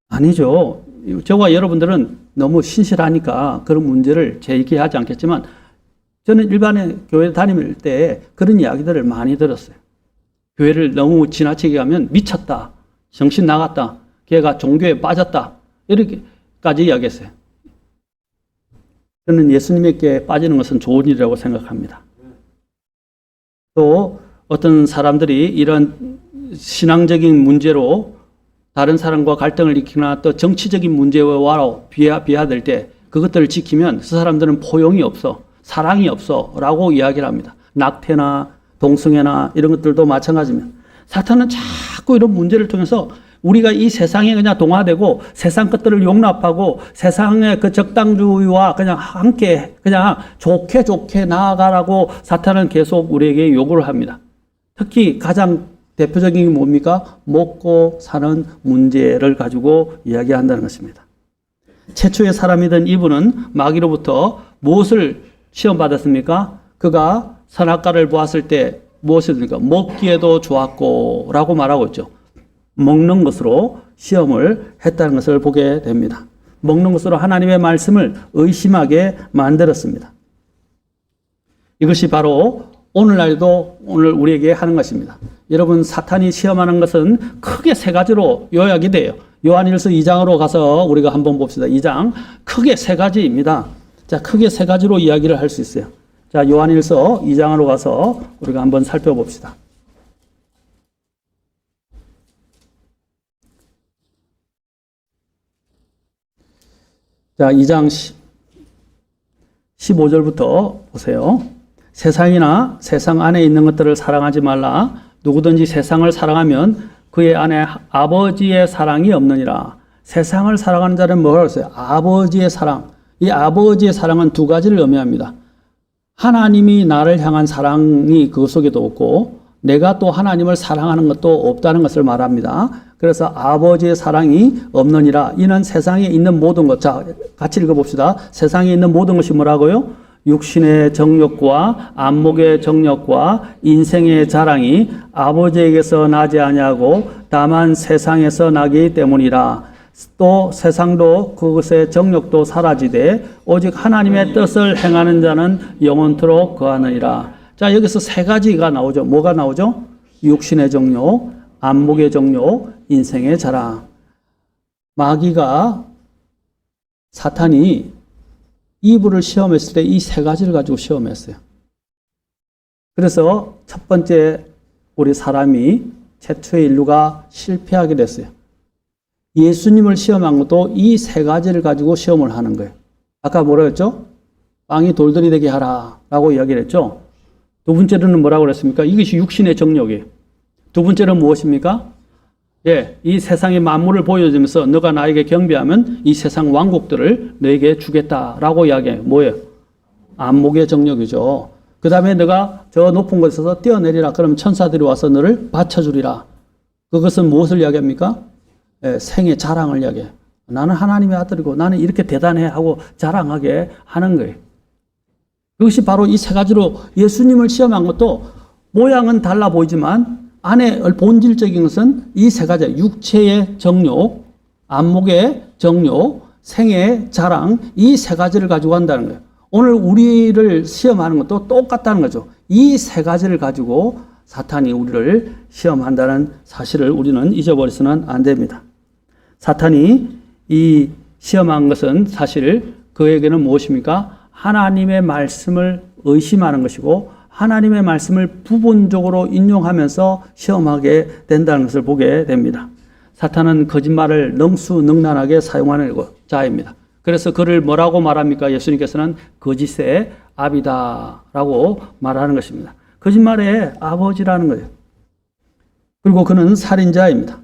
아니죠. 저와 여러분들은 너무 신실하니까 그런 문제를 제기하지 않겠지만 저는 일반의 교회 다닐 때 그런 이야기들을 많이 들었어요. 교회를 너무 지나치게 하면 미쳤다. 정신 나갔다. 걔가 종교에 빠졌다. 이렇게까지 이야기했어요. 저는 예수님에게 빠지는 것은 좋은 일이라고 생각합니다. 또 어떤 사람들이 이런 신앙적인 문제로 다른 사람과 갈등을 일으키거나 또 정치적인 문제와 비하될 때 그것들을 지키면 그 사람들은 포용이 없어, 사랑이 없어 라고 이야기를 합니다. 낙태나 동성애나 이런 것들도 마찬가지입니다. 사탄은 자꾸 이런 문제를 통해서 우리가 이 세상에 그냥 동화되고 세상 것들을 용납하고 세상의 그 적당주의와 그냥 함께 그냥 좋게 나아가라고 사탄은 계속 우리에게 요구를 합니다. 특히 가장 대표적인 게 뭡니까? 먹고 사는 문제를 가지고 이야기한다는 것입니다. 최초의 사람이던 이분은 마귀로부터 무엇을 시험받았습니까? 그가 선악과를 보았을 때 무엇이었습니까? 먹기에도 좋았고 라고 말하고 있죠. 먹는 것으로 시험을 했다는 것을 보게 됩니다. 먹는 것으로 하나님의 말씀을 의심하게 만들었습니다. 이것이 바로 오늘날도 오늘 우리에게 하는 것입니다. 여러분, 사탄이 시험하는 것은 크게 세 가지로 요약이 돼요. 요한일서 2장으로 가서 우리가 한번 봅시다. 2장 크게 세 가지입니다. 자, 크게 세 가지로 이야기를 할 수 있어요. 자, 요한일서 2장으로 가서 우리가 한번 살펴봅시다. 자, 2장 15절부터 보세요. 세상이나 세상 안에 있는 것들을 사랑하지 말라. 누구든지 세상을 사랑하면 그의 안에 아버지의 사랑이 없느니라. 세상을 사랑하는 자는 뭐라고 했어요? 아버지의 사랑. 이 아버지의 사랑은 두 가지를 의미합니다. 하나님이 나를 향한 사랑이 그 속에도 없고 내가 또 하나님을 사랑하는 것도 없다는 것을 말합니다. 그래서 아버지의 사랑이 없느니라. 이는 세상에 있는 모든 것. 자, 같이 읽어봅시다. 세상에 있는 모든 것이 뭐라고요? 육신의 정욕과 안목의 정욕과 인생의 자랑이 아버지에게서 나지 아니하고 다만 세상에서 나기 때문이라. 또 세상도 그것의 정욕도 사라지되 오직 하나님의 뜻을 행하는 자는 영원토록 거하느니라. 자, 여기서 세 가지가 나오죠. 뭐가 나오죠? 육신의 정욕, 안목의 정욕, 인생의 자랑. 마귀가, 사탄이 이브를 시험했을 때 이 세 가지를 가지고 시험했어요. 그래서 첫 번째 우리 사람이 최초의 인류가 실패하게 됐어요. 예수님을 시험한 것도 이 세 가지를 가지고 시험을 하는 거예요. 아까 뭐라 했죠? 빵이 돌들이 되게 하라 라고 이야기를 했죠. 두 번째로는 뭐라고 그랬습니까? 이것이 육신의 정욕이에요. 두 번째는 무엇입니까? 예, 이 세상의 만물을 보여주면서 너가 나에게 경배하면 이 세상 왕국들을 너에게 주겠다라고 이야기해요. 뭐예요? 안목의 정욕이죠. 그 다음에 너가 저 높은 곳에서 뛰어내리라. 그러면 천사들이 와서 너를 받쳐주리라. 그것은 무엇을 이야기합니까? 예, 생의 자랑을 이야기해요. 나는 하나님의 아들이고 나는 이렇게 대단해 하고 자랑하게 하는 거예요. 그것이 바로 이 세 가지로 예수님을 시험한 것도 모양은 달라 보이지만 안에 본질적인 것은 이 세 가지, 육체의 정욕, 안목의 정욕, 생의 자랑, 이 세 가지를 가지고 한다는 거예요. 오늘 우리를 시험하는 것도 똑같다는 거죠. 이 세 가지를 가지고 사탄이 우리를 시험한다는 사실을 우리는 잊어버려서는 안 됩니다. 사탄이 이 시험한 것은 사실 그에게는 무엇입니까? 하나님의 말씀을 의심하는 것이고 하나님의 말씀을 부분적으로 인용하면서 시험하게 된다는 것을 보게 됩니다. 사탄은 거짓말을 능수능란하게 사용하는 자입니다. 그래서 그를 뭐라고 말합니까? 예수님께서는 거짓의 아비다라고 말하는 것입니다. 거짓말의 아버지라는 거예요. 그리고 그는 살인자입니다.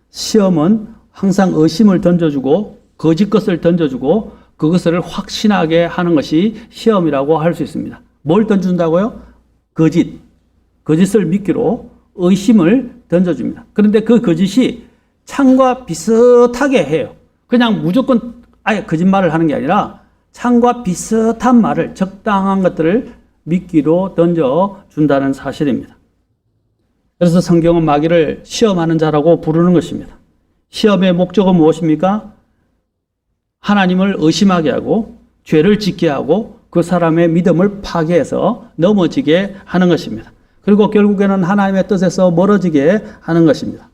시험은 항상 의심을 던져주고 거짓 것을 던져주고 그것을 확신하게 하는 것이 시험이라고 할 수 있습니다. 뭘 던진다고요? 거짓을 미끼로 의심을 던져줍니다. 그런데 그 거짓이 참과 비슷하게 해요. 그냥 무조건 아예 거짓말을 하는 게 아니라 참과 비슷한 말을, 적당한 것들을 미끼로 던져준다는 사실입니다. 그래서 성경은 마귀를 시험하는 자라고 부르는 것입니다. 시험의 목적은 무엇입니까? 하나님을 의심하게 하고 죄를 짓게 하고 그 사람의 믿음을 파괴해서 넘어지게 하는 것입니다. 그리고 결국에는 하나님의 뜻에서 멀어지게 하는 것입니다.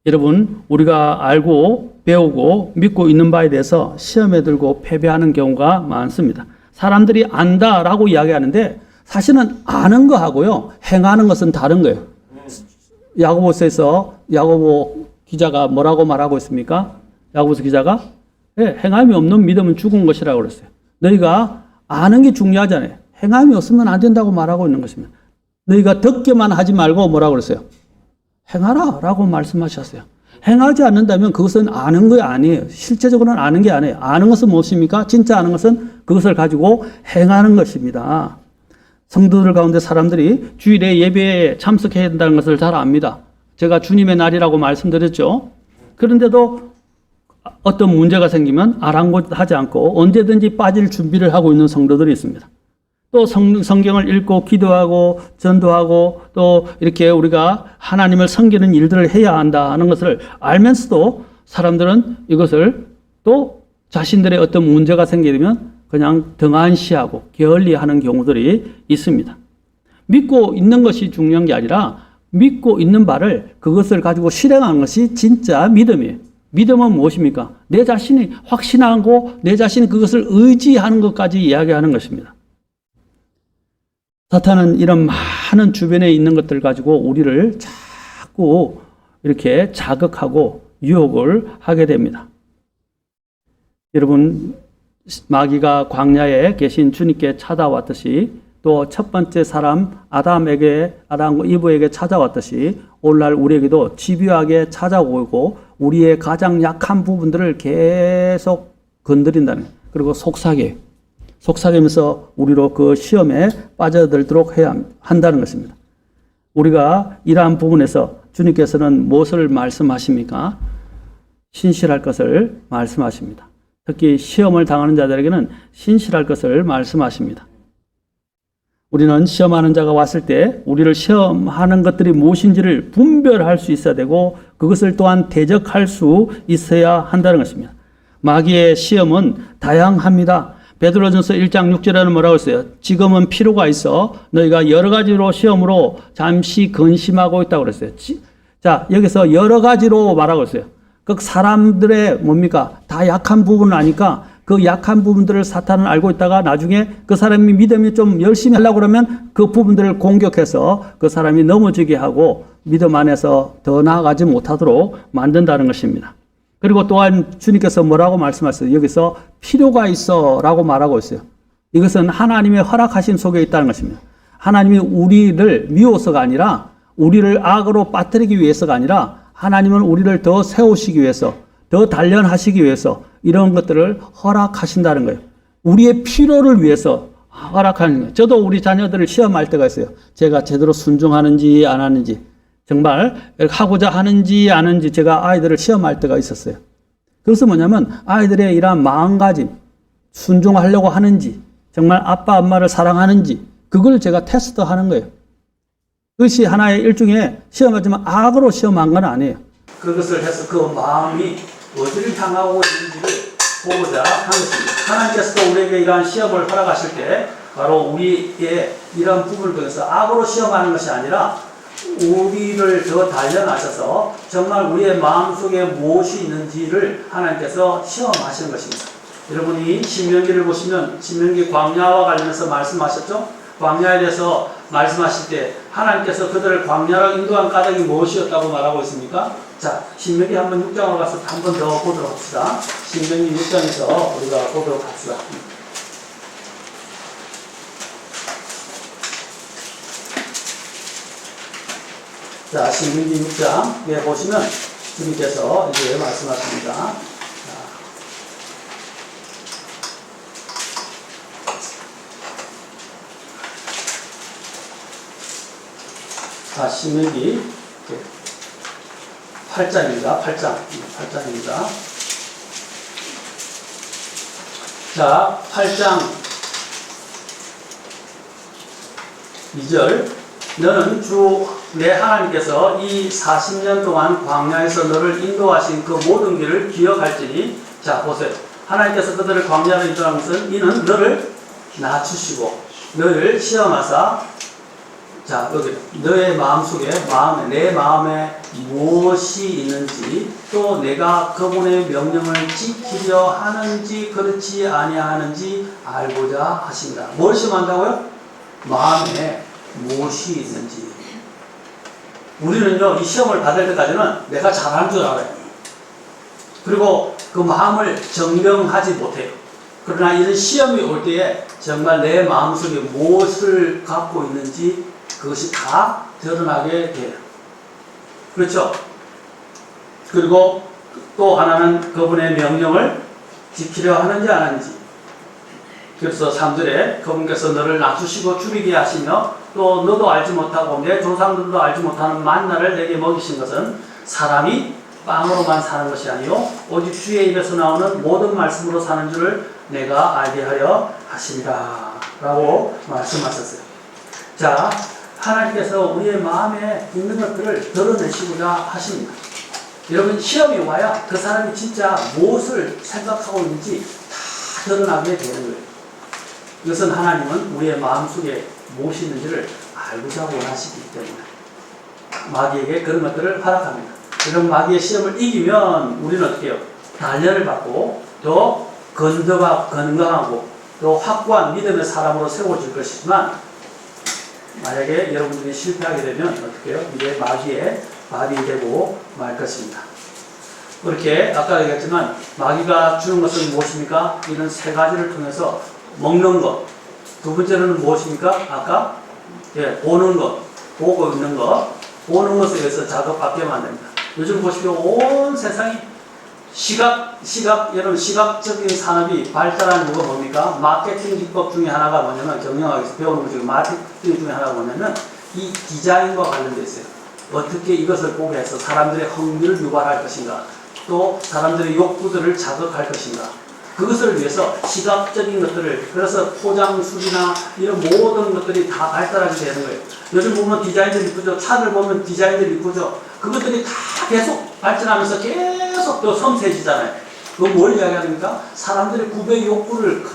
여러분, 우리가 알고 배우고 믿고 있는 바에 대해서 시험에 들고 패배하는 경우가 많습니다. 사람들이 안다라고 이야기하는데 사실은 아는 거하고요, 행하는 것은 다른 거예요. 야고보서에서 야고보 기자가 뭐라고 말하고 있습니까? 야고보서 기자가 행함이 없는 믿음은 죽은 것이라고 그랬어요. 너희가 아는 게 중요하잖아요. 행함이 없으면 안 된다고 말하고 있는 것입니다. 너희가 듣기만 하지 말고 뭐라고 그랬어요? 행하라 라고 말씀하셨어요. 행하지 않는다면 그것은 아는 게 아니에요. 실제적으로는 아는 게 아니에요. 아는 것은 무엇입니까? 진짜 아는 것은 그것을 가지고 행하는 것입니다. 성도들 가운데 사람들이 주일에 예배에 참석해야 된다는 것을 잘 압니다. 제가 주님의 날이라고 말씀드렸죠. 그런데도 어떤 문제가 생기면 아랑곳하지 않고 언제든지 빠질 준비를 하고 있는 성도들이 있습니다. 또 성경을 읽고 기도하고 전도하고 또 이렇게 우리가 하나님을 섬기는 일들을 해야 한다는 것을 알면서도 사람들은 이것을 또 자신들의 어떤 문제가 생기면 그냥 등한시하고 게을리하는 경우들이 있습니다. 믿고 있는 것이 중요한 게 아니라 믿고 있는 바를 그것을 가지고 실행하는 것이 진짜 믿음이에요. 믿음은 무엇입니까? 내 자신이 확신하고 내 자신이 그것을 의지하는 것까지 이야기하는 것입니다. 사탄은 이런 많은 주변에 있는 것들 가지고 우리를 자꾸 이렇게 자극하고 유혹을 하게 됩니다. 여러분, 마귀가 광야에 계신 주님께 찾아왔듯이 또 첫 번째 사람 아담과 이브에게 찾아왔듯이 오늘날 우리에게도 집요하게 찾아오고 우리의 가장 약한 부분들을 계속 건드린다는, 그리고 속삭이면서 우리로 그 시험에 빠져들도록 해야 한다는 것입니다. 우리가 이러한 부분에서 주님께서는 무엇을 말씀하십니까? 신실할 것을 말씀하십니다. 특히 시험을 당하는 자들에게는 신실할 것을 말씀하십니다. 우리는 시험하는 자가 왔을 때 우리를 시험하는 것들이 무엇인지를 분별할 수 있어야 되고 그것을 또한 대적할 수 있어야 한다는 것입니다. 마귀의 시험은 다양합니다. 베드로전서 1장 6절에는 뭐라고 했어요? 지금은 필요가 있어 너희가 여러 가지로 시험으로 잠시 근심하고 있다고 그랬어요. 자, 여기서 여러 가지로 말하고 있어요. 그 사람들의 뭡니까? 다 약한 부분을 아니까 그 약한 부분들을 사탄은 알고 있다가 나중에 그 사람이 믿음이 좀 열심히 하려고 그러면 그 부분들을 공격해서 그 사람이 넘어지게 하고 믿음 안에서 더 나아가지 못하도록 만든다는 것입니다. 그리고 또한 주님께서 뭐라고 말씀하셨어요? 여기서 필요가 있어 라고 말하고 있어요. 이것은 하나님의 허락하신 속에 있다는 것입니다. 하나님이 우리를 미워서가 아니라 우리를 악으로 빠뜨리기 위해서가 아니라 하나님은 우리를 더 세우시기 위해서 더 단련하시기 위해서 이런 것들을 허락하신다는 거예요. 우리의 필요를 위해서 허락하는 거예요. 저도 우리 자녀들을 시험할 때가 있어요. 제가 제대로 순종하는지 안 하는지, 정말 하고자 하는지 안 하는지 제가 아이들을 시험할 때가 있었어요. 그것은 뭐냐면 아이들의 이러한 마음가짐, 순종하려고 하는지, 정말 아빠 엄마를 사랑하는지 그걸 제가 테스트하는 거예요. 그것이 하나의 일종의 시험하지만 악으로 시험한 건 아니에요. 그것을 해서 그 마음이 어디를 향하고 있는지를 보고자 하는 것입니다. 하나님께서도 우리에게 이러한 시험을 허락하실 때 바로 우리의 이러한 부분을 통해서 악으로 시험하는 것이 아니라 우리를 더 단련하셔서 정말 우리의 마음속에 무엇이 있는지를 하나님께서 시험하시는 것입니다. 여러분이 신명기를 보시면 신명기 광야와 관련해서 말씀하셨죠? 광야에 대해서 말씀하실 때 하나님께서 그들을 광야로 인도한 까닭이 무엇이었다고 말하고 있습니까? 자, 신명기 한번 6장으로 가서 한 번 더 보도록 합시다. 신명기 6장에서 우리가 보도록 합시다. 자, 신명기 6장에 보시면 주님께서 이제 말씀하십니다. 자, 신명기 8장입니다. 8장입니다. 자, 8장 2절. 너는 주 내 하나님께서 이 40년 동안 광야에서 너를 인도하신 그 모든 길을 기억할지니. 자, 보세요. 하나님께서 그들을 광야로 인도한 것은 이는 너를 낮추시고 너를 시험하사, 자, 여기 너의 마음속에 내 마음에 무엇이 있는지 또 내가 그분의 명령을 지키려 하는지 그렇지 아니하는지 알고자 하신다. 뭘 시험한다고요? 마음에 무엇이 있는지. 우리는요, 이 시험을 받을 때까지는 내가 잘하는 줄 알아요. 그리고 그 마음을 증명하지 못해요. 그러나 이런 시험이 올 때에 정말 내 마음속에 무엇을 갖고 있는지 그것이 다 드러나게 돼요. 그렇죠? 그리고 또 하나는 그분의 명령을 지키려 하는지 안 하는지. 그래서 3절에 그분께서 너를 낮추시고 줄이게 하시며 또 너도 알지 못하고 내 조상들도 알지 못하는 만나를 내게 먹이신 것은 사람이 빵으로만 사는 것이 아니요 오직 주의 입에서 나오는 모든 말씀으로 사는 줄을 내가 알게 하려 하십니다 라고 말씀하셨어요. 자, 하나님께서 우리의 마음에 있는 것들을 드러내시고자 하십니다. 여러분, 시험이 와야 그 사람이 진짜 무엇을 생각하고 있는지 다 드러나게 되는 거예요. 이것은 하나님은 우리의 마음속에 무엇이 있는지를 알고자 원하시기 때문에 마귀에게 그런 것들을 허락합니다. 이런 마귀의 시험을 이기면 우리는 어떻게 해요? 단련을 받고 또 건강하고 또 확고한 믿음의 사람으로 세워질 것이지만 만약에 여러분들이 실패하게 되면 어떻게 해요? 이제 마귀의 발이 되고 말 것입니다. 그렇게 아까 얘기했지만 마귀가 주는 것은 무엇입니까? 이런 세 가지를 통해서 먹는 것. 두 번째로는 무엇입니까? 아까 보는 것, 보고 있는 것, 보는 것에 의해서 자극받게 만듭니다. 요즘 보십시오. 온 세상이 여러분 시각적인 산업이 발달한 이유가 뭡니까? 마케팅 기법 중에 하나가 뭐냐면 경영학에서 배우는 것 중에 마케팅 중에 하나가 뭐냐면 이 디자인과 관련되어 있어요. 어떻게 이것을 보게 해서 사람들의 흥미를 유발할 것인가, 또 사람들의 욕구들을 자극할 것인가. 그것을 위해서 시각적인 것들을, 그래서 포장술이나 이런 모든 것들이 다 발달하게 되는 거예요. 요즘 보면 디자인들이 이쁘죠. 차를 보면 디자인들이 이쁘죠. 그것들이 다 계속 발전하면서 계속 또 섬세해지잖아요. 그건 뭘 이야기합니까? 사람들의 구매 욕구를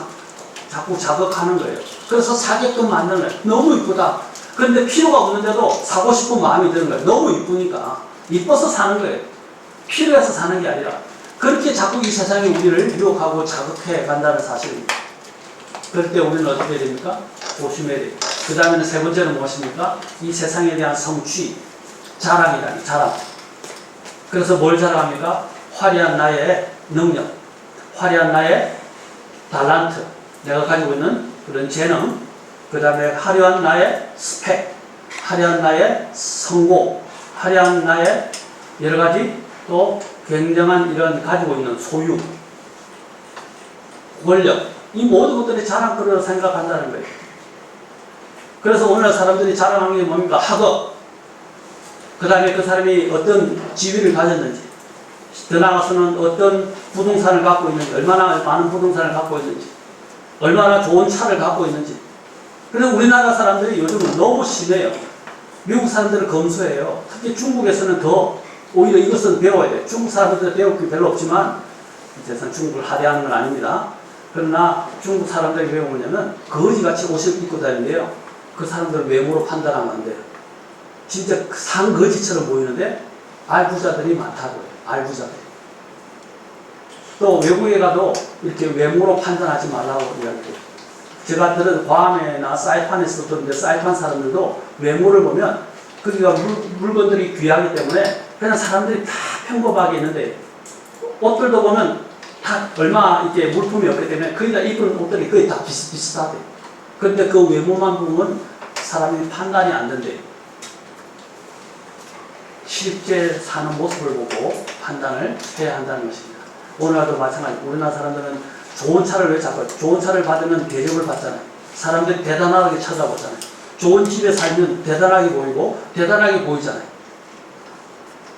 자꾸 자극하는 거예요. 그래서 사게끔 만드는 거예요. 너무 이쁘다. 그런데 필요가 없는데도 사고 싶은 마음이 드는 거예요. 너무 이쁘니까. 이뻐서 사는 거예요. 필요해서 사는 게 아니라. 그렇게 자꾸 이 세상이 우리를 유혹하고 자극해 간다는 사실입니다. 그럴 때 우리는 어떻게 해야 됩니까? 조심해야 돼요. 그 다음에는 세 번째는 무엇입니까? 이 세상에 대한 성취, 자랑이라니, 자랑. 그래서 뭘 자랑합니까? 화려한 나의 능력, 화려한 나의 달란트, 내가 가지고 있는 그런 재능, 그 다음에 화려한 나의 스펙, 화려한 나의 성공, 화려한 나의 여러 가지 또 굉장한 이런 가지고 있는 소유, 권력, 이 모든 것들이 자랑거리로 생각한다는 거예요. 그래서 오늘날 사람들이 자랑하는 게 뭡니까? 학업, 그 다음에 그 사람이 어떤 지위를 가졌는지, 더 나아가서는 어떤 부동산을 갖고 있는지, 얼마나 많은 부동산을 갖고 있는지, 얼마나 좋은 차를 갖고 있는지. 그래서 우리나라 사람들이 요즘은 너무 심해요. 미국 사람들은 검소해요. 특히 중국에서는 더 오히려 이것은 배워야 돼요. 중국 사람들은 배울 게 별로 없지만, 세상 중국을 하대하는 건 아닙니다. 그러나 중국 사람들이 왜 오냐면 거지같이 옷을 입고 다니는데요. 그 사람들 외모로 판단하면 안 돼요. 진짜 상거지처럼 보이는데 알부자들이 많다고요. 알부자들. 또 외국에 가도 이렇게 외모로 판단하지 말라고 이야기해요. 제가 들은 괌에나 사이판에서 들었는데 사이판 사람들도 외모를 보면 거기가 물건들이 귀하기 때문에 그냥 사람들이 다 평범하게 있는데 옷들도 보면 다 얼마 이렇게 물품이 없기 때문에 거의 다 입은 옷들이 거의 다 비슷비슷하대. 그런데 그 외모만 보면 사람이 판단이 안 된대. 실제 사는 모습을 보고 판단을 해야 한다는 것입니다. 오늘도 마찬가지. 우리나라 사람들은 좋은 차를 왜 잡아요? 좋은 차를 받으면 대접을 받잖아요. 사람들이 대단하게 쳐다보잖아요. 좋은 집에 살면 대단하게 보이고 대단하게 보이잖아요.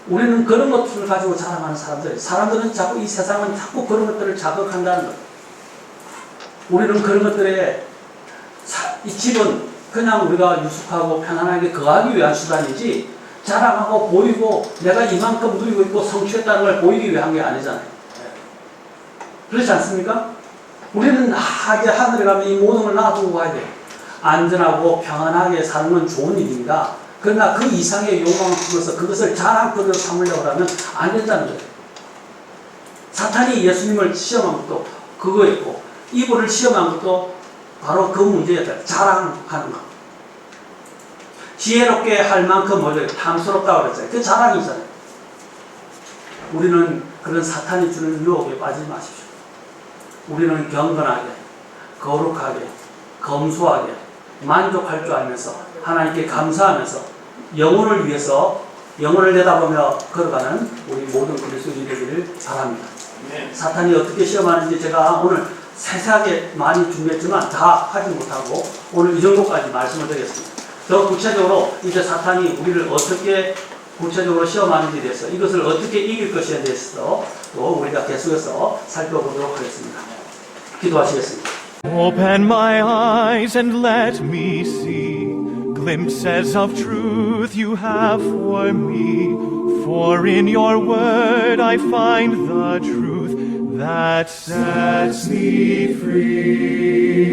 우리는 그런 것들을 가지고 자랑하는 사람들. 사람들은 자꾸 이 세상은 자꾸 그런 것들을 자극한다는 거예요. 우리는 그런 것들에 이 집은 그냥 우리가 유숙하고 편안하게 거하기 위한 수단이지 자랑하고 보이고 내가 이만큼 누리고 있고 성취했다는 걸 보이기 위한 게 아니잖아요. 그렇지 않습니까? 우리는 이제 하늘에 가면 이 모든 걸 놔두고 가야 돼요. 안전하고 평안하게 사는 건 좋은 일입니다. 그러나 그 이상의 욕망을 품어서 그것을 자랑거리로 삼으려고 하면 안 된다는 거예요. 사탄이 예수님을 시험한 것도 그거였고 이분을 시험한 것도 바로 그 문제였다. 자랑하는 것. 지혜롭게 할 만큼 뭐죠? 탐스럽다고 그랬어요. 그게 자랑이잖아요. 우리는 그런 사탄이 주는 유혹에 빠지지 마십시오. 우리는 경건하게, 거룩하게, 검소하게, 만족할 줄 알면서 하나님께 감사하면서 영혼을 위해서 영혼을 내다보며 걸어가는 우리 모든 그리스도인이 되기를 바랍니다. 사탄이 어떻게 시험하는지 제가 오늘 세세하게 많이 준비했지만 다 하지 못하고 오늘 이 정도까지 말씀을 드리겠습니다. 더 구체적으로 이제 사탄이 우리를 어떻게 구체적으로 시험하는지에 대해서 이것을 어떻게 이길 것에 대해서 또 우리가 계속해서 살펴보도록 하겠습니다. 기도하시겠습니다. Open my eyes and let me see glimpses of truth you have for me. For in your word I find the truth that sets me free.